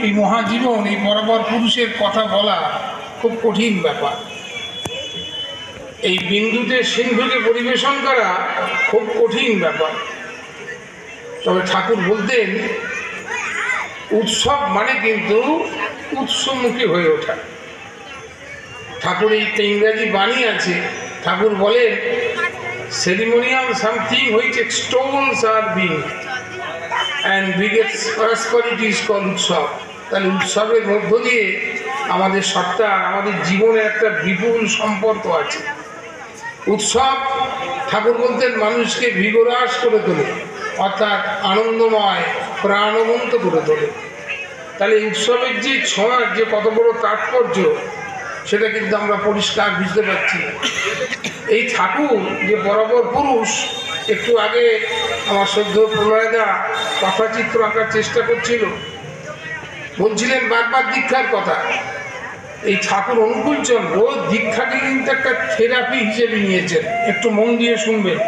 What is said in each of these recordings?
এই মহাজীবন, এই বরাবর পুরুষের কথা বলা খুব কঠিন ব্যাপার। এই বিন্দুতে সিন্ধুকে পরিবেশন করা খুব কঠিন ব্যাপার। তবে ঠাকুর বলতেন উৎসব মানে কিন্তু উৎসমুখী হয়ে ওঠা। ঠাকুর একটা ইংরাজি বাণী আছে, ঠাকুর বলেন ceremonial something which extols our being and begets prosperity is called উৎসব। তাহলে উৎসবের মধ্য দিয়ে আমাদের সত্তা, আমাদের জীবনের একটা বিপুল সম্পর্ক আছে। উৎসব ঠাকুর বলতেন মানুষকে ভিগোরাস করে তোলে, অর্থাৎ আনন্দময়, প্রাণবন্ত করে তোলে। তাহলে উৎসবের যে ছোঁয়ার যে কত বড় তাৎপর্য, সেটা কিন্তু আমরা পরিষ্কার বুঝতে পারছি। এই ঠাকুর যে বরাবর পুরুষ, একটু আগে আমার শ্রদ্ধেয় প্রলয়দা কথাচিত্র আঁকার চেষ্টা করছিল, বলছিলেন বারবার দীক্ষার কথা। এই ঠাকুর অনুকূলচন্দ্র দীক্ষাকে কিন্তু একটা থেরাপি হিসেবে নিয়েছেন। একটু মন দিয়ে শুনবেন।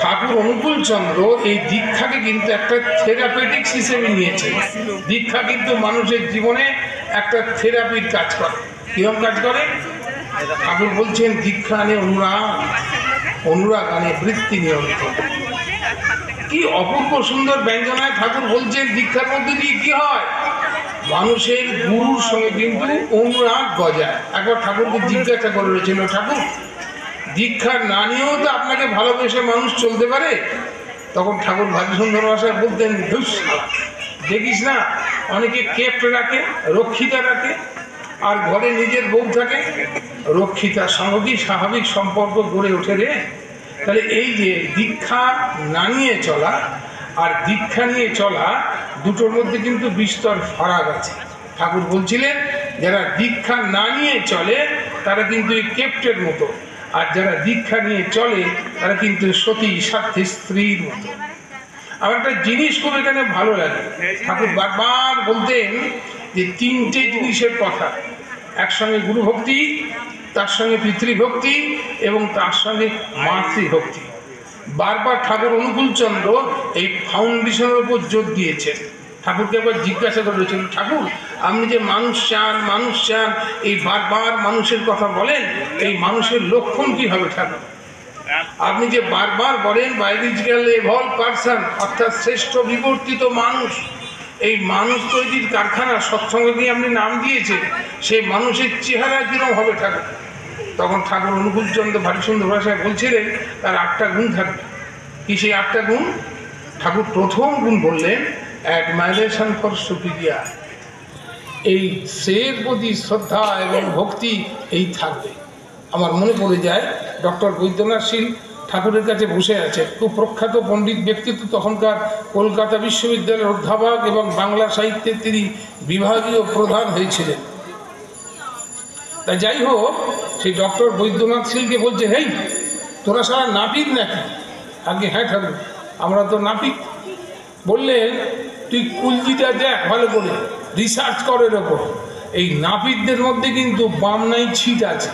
ঠাকুর অনুকূলচন্দ্র এই দীক্ষাকে কিন্তু একটা থেরাপিটিক্স হিসেবে নিয়েছেন। দীক্ষা কিন্তু মানুষের জীবনে একটা থেরাপির কাজ করে। কিরকম কাজ করে? ঠাকুর বলছেন দীক্ষা আনে অনুরাগ, অনুরাগ আনে বৃত্তি নিয়ন্ত্রণ। কি অপূর্ব সুন্দর ব্যঞ্জনায় ঠাকুর বলছেন দীক্ষার মধ্যে দিয়ে কি হয়, মানুষের গুরুর সঙ্গে কিন্তু অনুরাগ গজায়। একবার ঠাকুরকে জিজ্ঞাসা করে রয়েছিল, ঠাকুর দীক্ষা না নিয়েও তো আপনাকে ভালোবেসে মানুষ চলতে পারে? তখন ঠাকুর ভাবি সুন্দর ভাষায় বলতেন, দেখিস না অনেকে কেপ্ট রাখে, রক্ষিতা রাখে, আর ঘরে নিজের বউ থাকে, রক্ষিতার সঙ্গে কি স্বাভাবিক সম্পর্ক গড়ে ওঠে রে? তাহলে এই যে দীক্ষা না নিয়ে চলা আর দীক্ষা নিয়ে চলা, দুটোর মধ্যে কিন্তু বিস্তর ফারাক আছে। ঠাকুর বলছিলেন যারা দীক্ষা না নিয়ে চলে তারা কিন্তু এই কেপ্টের মতো, আর যারা দীক্ষা নিয়ে চলে তারা কিন্তু সতী সাধ্যী স্ত্রীর মতো। আমার একটা জিনিস খুব এখানে ভালো লাগে, ঠাকুর বারবার বলতেন যে তিনটে জিনিসের কথা, একসঙ্গে গুরুভক্তি, তার সঙ্গে পিতৃভক্তি এবং তার সঙ্গে মাতৃভক্তি। বারবার ঠাকুর অনুকূলচন্দ্র এই ফাউন্ডেশনের উপর জোর দিয়েছেন। ঠাকুরকে একবার জিজ্ঞাসা করেছেন, ঠাকুর আপনি যে মানুষ চান, মানুষ চান, এই বারবার মানুষের কথা বলেন, এই মানুষের লক্ষণ কী হবে ঠাকুর? আপনি যে বারবার বলেন বায়োলজিক্যাল এভলভ পারসন, অর্থাৎ শ্রেষ্ঠ বিবর্তিত মানুষ, এই মানুষ তৈরির কারখানা সৎসঙ্গে দিয়ে আপনি নাম দিয়েছেন, সেই মানুষের চেহারা কীরকম হবে ঠাকুর? তখন ঠাকুর অনুকূলচন্দ্র ভারী সুন্দর ভাষায় বলছিলেন তার 8টা গুণ থাকবে। কি সেই 8টা গুণ? ঠাকুর প্রথম গুণ বললেন অ্যাডমাইরেশন ফর সুপিরিয়ার, এই শ্রেয়ের প্রতি শ্রদ্ধা এবং ভক্তি এই থাকবে। আমার মনে পড়ে যায় ডক্টর বৈদ্যনাথ শীল ঠাকুরের কাছে বসে আছে, খুব প্রখ্যাত পণ্ডিত ব্যক্তিত্ব, তখনকার কলকাতা বিশ্ববিদ্যালয়ের অধ্যাপক এবং বাংলা সাহিত্যের তিনি বিভাগীয় প্রধান হয়েছিলেন। তা যাই হোক, সেই ডক্টর বৈদ্যনাথ শীলকে বলছে, হেই তোরা সারা নাপিত নাকি? আগে হ্যাঁ ঠাকুর আমরা তো নাপিত। বললেন তুই কুলজিটা দেখ ভালো করে, রিসার্চ করের ওপর। এই নাপিতদের মধ্যে কিন্তু বাম নাই ছিট আছে,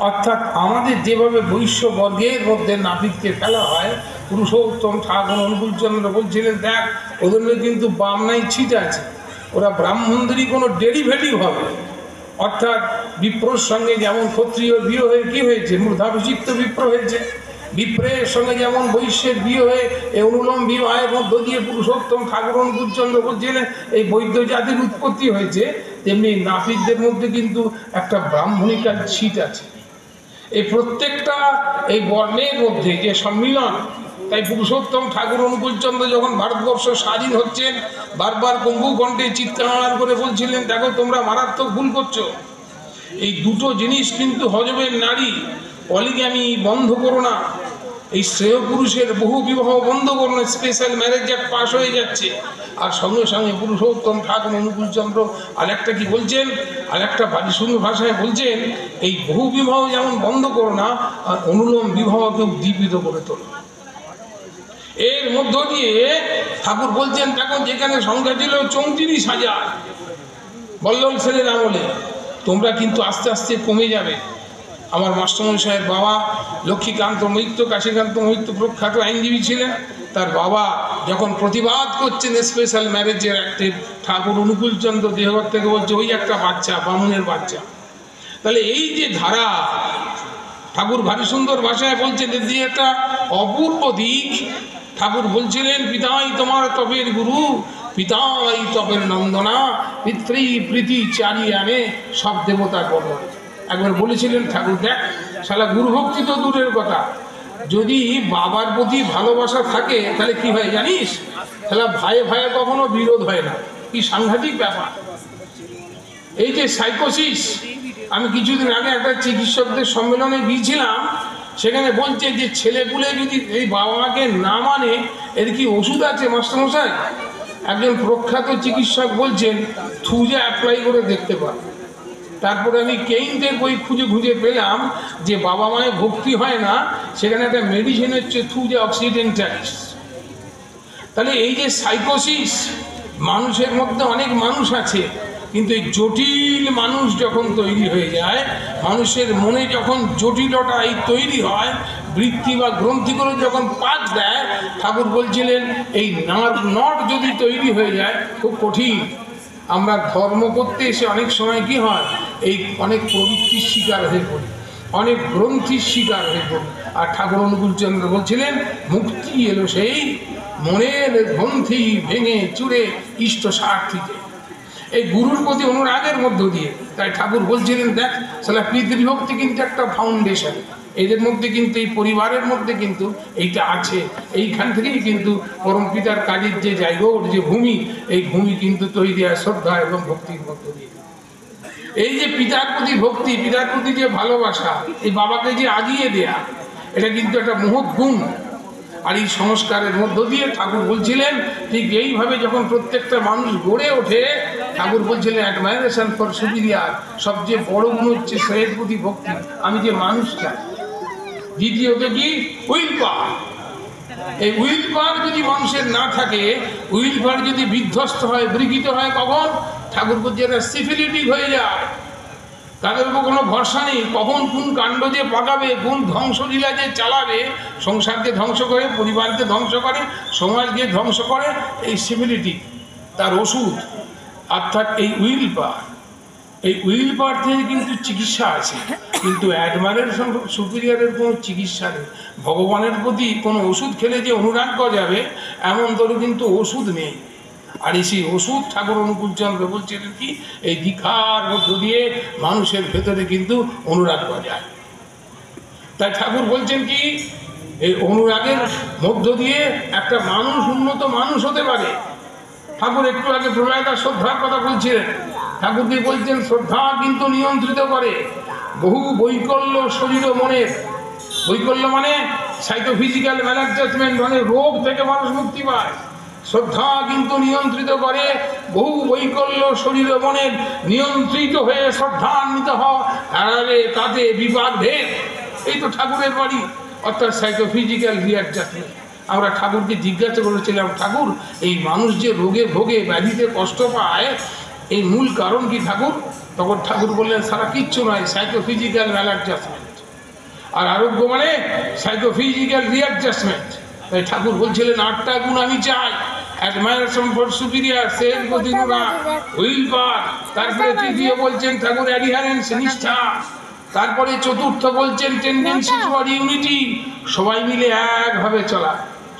অর্থাৎ আমাদের যেভাবে বৈশ্যবর্গের মধ্যে নাপিতকে ফেলা হয়, পুরুষোত্তম ঠাকুর অনুকূলচন্দ্র বলছিলেন দেখ ওদের মধ্যে কিন্তু বাম নাই ছিট আছে, ওরা ব্রাহ্মণদেরই কোনো ডেরিভেটিভ হবে। অর্থাৎ বিপ্রর সঙ্গে যেমন ক্ষত্রিয় বিয়ে হয়ে কী হয়েছে, মূর্ধাভিষিক্ত বিপ্র হয়েছে, বিপ্রের সঙ্গে যেমন বৈশ্যের বিয়ে হয়ে এই অনুলোম বিবাহের মধ্য দিয়ে পুরুষোত্তম ঠাকুর অনুকূলচন্দ্র বলছিলেন এই বৈদ্য জাতির উৎপত্তি হয়েছে, তেমনি নাপিতদের মধ্যে কিন্তু একটা ব্রাহ্মণিকার ছিট আছে। এই প্রত্যেকটা এই বর্ণের মধ্যে যে সম্মিলন, তাই পুরুষোত্তম ঠাকুর অনুকূলচন্দ্র যখন ভারতবর্ষ স্বাধীন হচ্ছেন বারবার কম্বু কণ্ঠে চিৎকার করে বলছিলেন দেখো তোমরা মারাত্মক ভুল করছো, এই দুটো জিনিস কিন্তু হজমের নারী, পলিগ্যামি বন্ধ করো না, এই শ্রেয় পুরুষের বহু বিবাহ বন্ধ করো না, স্পেশাল ম্যারেজ অ্যাক্ট পাস হয়ে যাচ্ছে। আর সঙ্গে সঙ্গে পুরুষোত্তম ঠাকুর অনুকূলচন্দ্র আরেকটা কি বলছেন, আরেকটা ভারী সুন্দর ভাষায় বলছেন এই বহু বিবাহ যেমন বন্ধ করো না, আর অনুলোম বিবাহকে উদ্দীপিত করে তোলো। এর মধ্য দিয়ে ঠাকুর বলছেন দেখো যেখানে সংখ্যা ছিল 34,000 বল্লভ সেনের আমলে, তোমরা কিন্তু আস্তে আস্তে কমে যাবে। আমার মাস্টারমশাইয়ের বাবা লক্ষ্মীকান্ত মৈত্র, কাশীকান্ত মৈত্র প্রখ্যাত আইনজীবী ছিলেন। তার বাবা যখন প্রতিবাদ করছেন স্পেশাল ম্যারেজের অ্যাক্টে, ঠাকুর অনুকূলচন্দ্র দেহঘর থেকে বলছে ওই একটা বাচ্চা, বামুনের বাচ্চা। তাহলে এই যে ধারা, ঠাকুর ভারী সুন্দর ভাষায় বলছেন যে একটা অপূর্ব দিক। ঠাকুর বলছিলেন পিতাই তোমার তপের গুরু, পিতাই তপের নন্দনা, পিতৃ প্রীতি চারি আনে সব দেবতার বর্ণনা। একবার বলেছিলেন ঠাকুর, দেখ শালা গুরুভক্তি তো দূরের কথা, যদি বাবার প্রতি ভালোবাসা থাকে তাহলে কি হয় জানিস, তাহলে ভাইয়ে ভাইয়ে কখনো বিরোধ হয় না। কি সাংঘাতিক ব্যাপার! এই যে সাইকোসিস, আমি কিছুদিন আগে একটা চিকিৎসকদের সম্মেলনে গিয়েছিলাম, সেখানে বলছে যে ছেলেপুলে যদি এই বাবা মাকে না মানে এর কি ওষুধ আছে মাস্টারমশাই? একজন প্রখ্যাত চিকিৎসক বলছেন থুজা অ্যাপ্লাই করে দেখতে পারে। তারপরে আমি কেইনদের বই খুঁজে খুঁজে পেলাম যে বাবা মায়ের ভক্তি হয় না, সেখানে একটা মেডিসিন হচ্ছে থুজা অক্সিডেন্টালিস। তাহলে এই যে সাইকোসিস, মানুষের মধ্যে অনেক মানুষ আছে, কিন্তু এই জটিল মানুষ যখন তৈরি হয়ে যায়, মানুষের মনে যখন জটিলতা এই তৈরি হয়, বৃত্তি বা গ্রন্থিগুলো যখন পাক দেয়, ঠাকুর বলছিলেন এই নার্ভ নট যদি তৈরি হয়ে যায় খুব কঠিন। আমরা ধর্ম করতে এসে অনেক সময় কি হয়, এই অনেক প্রবৃত্তির শিকার হয়ে পড়ি, অনেক গ্রন্থির শিকার হয়ে পড়ি। আর ঠাকুর অনুকূলচন্দ্র বলছিলেন মুক্তি এলো সেই মনের গ্রন্থি ভেঙে চুরে ইষ্ট স্বার্থীতে, এই গুরুর প্রতি অনুরাগের মধ্য দিয়ে। তাই ঠাকুর বলছিলেন দেখ সালা পিতৃভক্তি কিন্তু একটা ফাউন্ডেশন, এদের মধ্যে কিন্তু এই পরিবারের মধ্যে কিন্তু এইটা আছে। এইখান থেকেই কিন্তু পরম পিতার কাজের যে জায়গা, ওর যে ভূমি, এই ভূমি কিন্তু তৈরি হয় শ্রদ্ধা এবং ভক্তির মধ্য দিয়ে। এই যে পিতার প্রতি ভক্তি, পিতার প্রতি যে ভালোবাসা, এই বাবাকে যে আগিয়ে দেয়া, এটা কিন্তু একটা মহৎ গুণ। আর এই সংস্কারের মধ্য দিয়ে ঠাকুর বলছিলেন ঠিক এইভাবে যখন প্রত্যেকটা মানুষ গড়ে ওঠে, ঠাকুর বলছিলেন অ্যাডমায়ারেশন ফর সুপিরিয়ার, সবচেয়ে বড় গুণ হচ্ছে শ্রেয়ের প্রতি ভক্তি, আমি যে মানুষ চাই। দ্বিতীয়ত কি, উইল পাওয়ার। এই উইল পাওয়ার যদি মানুষের না থাকে, উইল পাওয়ার যদি বিধ্বস্ত হয়, বিকৃত হয়, কখন ঠাকুর বলছে এটা সিফিলিটিক হয়ে যায়। তাদের উপর কোনো ভরসা নেই, কখন কোন কাণ্ড যে পাকাবে, কোন ধ্বংসলীলা যে চালাবে, সংসারকে ধ্বংস করে, পরিবারকে ধ্বংস করে, সমাজকে ধ্বংস করে। এই সিভিলিটি তার ওষুধ, অর্থাৎ এই উইল পাওয়ার। এই উইল পাওয়ার থেকে কিন্তু চিকিৎসা আছে, কিন্তু অ্যাডমায়ারেশন সুপিরিয়রের কোনো চিকিৎসা নেই। ভগবানের প্রতি কোনো ওষুধ খেলে যে অনুরাগ করা যাবে এমন ধরো কিন্তু ওষুধ নেই। আর সেই ওষুধ ঠাকুর অনুকূলচন্দ্র বলছিলেন কি, এই দীক্ষার মধ্য দিয়ে মানুষের ভেতরে কিন্তু অনুরাগ করা যায়। তাই ঠাকুর বলছেন কি, এই অনুরাগের মধ্য দিয়ে একটা মানুষ উন্নত মানুষ হতে পারে। ঠাকুর একটু আগে প্রলয়টা শ্রদ্ধার কথা বলছিলেন, ঠাকুরকে বলছেন শ্রদ্ধা কিন্তু নিয়ন্ত্রিত করে বহু বৈকল্য শরীর ও মনের। বৈকল্য মানে সাইকোফিজিক্যাল ম্যালাডজাস্টমেন্ট, মানে রোগ থেকে মানুষ মুক্তি পায়। শ্রদ্ধা কিন্তু নিয়ন্ত্রিত করে বহু বৈকল্য শরীর ও মনের, নিয়ন্ত্রিত হয়ে শ্রদ্ধান্বিত হারালে তাতে বিপাক ভেদ। এই তো ঠাকুরের বাড়ি, অর্থাৎ সাইকোফিজিক্যাল রিঅ্যাডজাস্টমেন্ট। আমরা ঠাকুরকে জিজ্ঞাসা করেছিলাম, ঠাকুর এই মানুষ যে রোগে ভোগে, ব্যাধিতে কষ্ট পায়, এই মূল কারণ কি ঠাকুর? তখন ঠাকুর বললেন সারা কিচ্ছু নয়, সাইকোফিজিক্যাল ম্যালাডজাস্টমেন্ট। আর আরোগ্য মানে সাইকোফিজিক্যাল রিঅ্যাডজাস্টমেন্ট। তাই ঠাকুর বলছিলেন 8টা গুণ আমি চাই, অ্যাডমায়ারেশন ফর সুপিরিয়র, সেল প্রতি অনুরাগ, উইল পাওয়ার। তারপরে তৃতীয় বলছেন ঠাকুর অ্যাডিহারেন্স, নিষ্ঠা। তারপরে চতুর্থ বলছেন টেন্ডেন্সি টুয়ার্ড ইউনিটি, সবাই মিলে একভাবে চলা।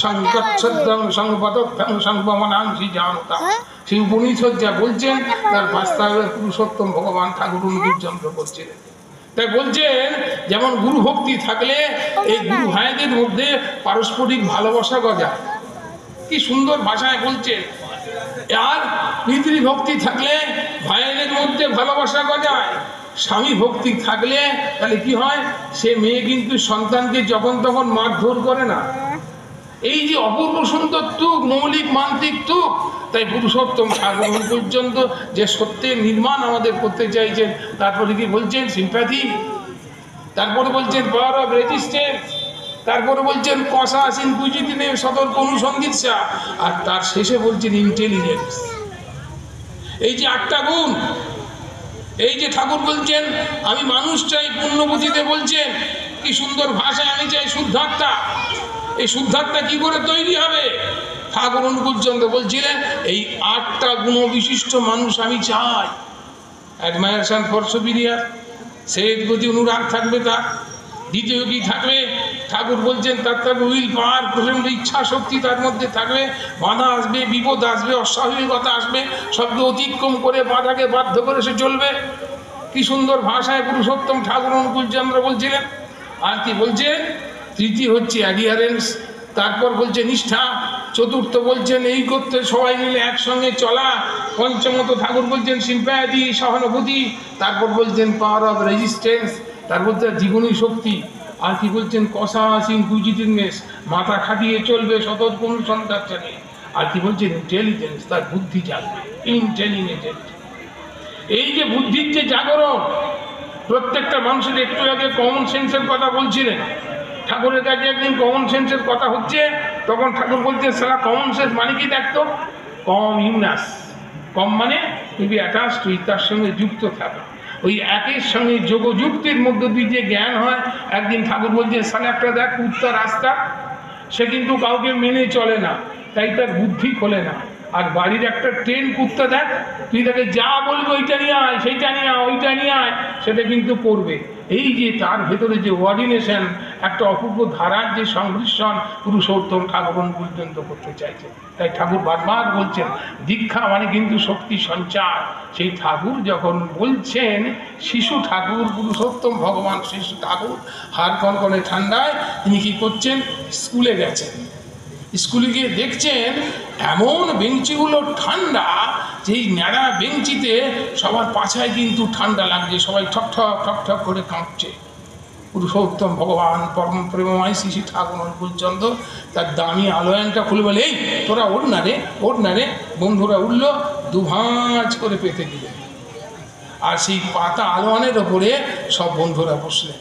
সংকচ্ছদ্দং সংপদত্থং সংবমনাংশি জানতাম, সেই উপনিষদ যা বলছেন তার বাস্তবে পুরুষোত্তম ভগবান ঠাকুর অনুকূলচন্দ্র বলছিলেন। তাই বলছেন যেমন গুরু ভক্তি থাকলে এই গুরু ভাইদের মধ্যে পারস্পরিক ভালোবাসা গজায়। কি সুন্দর ভাষায় বলছেন। আর পিতৃভক্তি থাকলে ভাইদের মধ্যে ভালোবাসা গজায়। স্বামী ভক্তি থাকলে তাহলে কি হয়, সে মেয়ে কিন্তু সন্তানকে যখন তখন মারধর করে না। এই যে অপূর্ব সুন্দর তুক, মৌলিক মান্ত্রিক তুক। তাই পুরুষোত্তম ঠাকুর পর্যন্ত যে সত্যের নির্মাণ আমাদের করতে চাইছেন, তারপরে কি বলছেন সিম্প্যাথি, তারপরে বলছেন পাওয়ার অফ রেজিস্ট্যান্স, তারপরে বলছেন কসাস ইনকুইজিটিভ, সতর্ক অনুসন্ধিৎসা, আর তার শেষে বলছেন ইন্টেলিজেন্স। এই যে 8টা গুণ, এই যে ঠাকুর বলছেন আমি মানুষ চাই পুণ্যবতীতে, বলছেন কি সুন্দর ভাষায়, আমি চাই শুদ্ধাত্মা। এই শুদ্ধাত্মা কি করে তৈরি হবে? ঠাকুর অনুকূলচন্দ্র বলছিলেন এই 8টা গুণ বিশিষ্ট মানুষ আমি চাই। অ্যাডমায়ারেশন ফর সুপিরিয়র, সেই প্রতি অনুরাগ থাকবে তার। দ্বিতীয় কি থাকবে? ঠাকুর বলছেন তার থাকবে উইল পাওয়ার, প্রচণ্ড ইচ্ছা শক্তি তার মধ্যে থাকবে। বাধা আসবে, বিপদ আসবে, অস্বাভাবিকতা আসবে, সবকে অতিক্রম করে বাধাকে বাধ্য করে সে চলবে। কি সুন্দর ভাষায় পুরুষোত্তম ঠাকুর অনুকূলচন্দ্র বলছিলেন। আর কি বলছেন? তৃতীয় হচ্ছে অ্যাডিয়ারেন্স, তারপর বলছে নিষ্ঠা, চতুর্থ বলছেন এই করতে সবাই মিলে একসঙ্গে চলা, পঞ্চমত ঠাকুর বলছেন সিম্প্যাথি, সহানুভূতি, তারপর বলছেন পাওয়ার অফ রেজিস্ট্যান্স, তারপর জীবনী শক্তি। আর কি বলছেন? কসাস ইনকুইজিটিভনেস, মাথা খাটিয়ে চলবে, সতর্ক অনুসন্ধান নিয়ে। আর কি বলছেন? ইন্টেলিজেন্স, তার বুদ্ধি জাগবে, ইন্টেলিজেন্ট। এই যে বুদ্ধির যে জাগরণ, প্রত্যেকটা মানুষের, একটু আগে কমন সেন্সের কথা বলছিলেন, ঠাকুরের কাছে একদিন কমন সেন্সের কথা হচ্ছে, তখন ঠাকুর বলছে সারা কমন সেন্স মানে কি দেখতো? কম ইউনাস, কম মানে তুমি অ্যাটাচ টু, তার সঙ্গে যুক্ত থাকা, ওই একের সঙ্গে যোগযুক্তির মধ্য দিয়ে যে জ্ঞান হয়। একদিন ঠাকুর বলছে সারা একটা দেখ কুত্তা রাস্তা, সে কিন্তু কাউকে মেনে চলে না, তাই তার বুদ্ধি খোলে না। আর বাড়ির একটা ট্রেন কুত্তা দেখ, তুই তাকে যা বলবি ওইটা নিয়ে আয়, সেইটা নিয়ে আয়, ওইটা নিয়ে আয়, সেটা কিন্তু করবে। এই যে তার ভেতরে যে অর্ডিনেশন, একটা অপূর্ব ধারার যে সংমিশ্রণ পুরুষোত্তম ঠাকুর পর্যন্ত করতে চাইছে। তাই ঠাকুর বারবার বলছেন দীক্ষা মানে কিন্তু শক্তি সঞ্চার। সেই ঠাকুর যখন বলছেন, শিশু ঠাকুর পুরুষোত্তম ভগবান শিশু ঠাকুর হাড় কনকনে ঠান্ডায় তিনি কী করছেন? স্কুলে গেছেন। স্কুলে গিয়ে দেখছেন এমন বেঞ্চিগুলো ঠান্ডা, যেই ন্যাড়া বেঞ্চিতে সবার পাছায় কিন্তু ঠান্ডা লাগছে, সবাই ঠক ঠক ঠক ঠক করে কাঁপছে। পুরুষোত্তম ভগবান পরম প্রেমময় শ্রী ঠাকুর অনুকূলচন্দ্র তার দামি আলোয়নটা খুলে বলে, এই তোরা ওঠ না রে, ওঠ না রে। বন্ধুরা উঠল, দুভাঁজ করে পেতে দিলেন, আর সেই পাতা আলোয়ানের ওপরে সব বন্ধুরা বসলেন।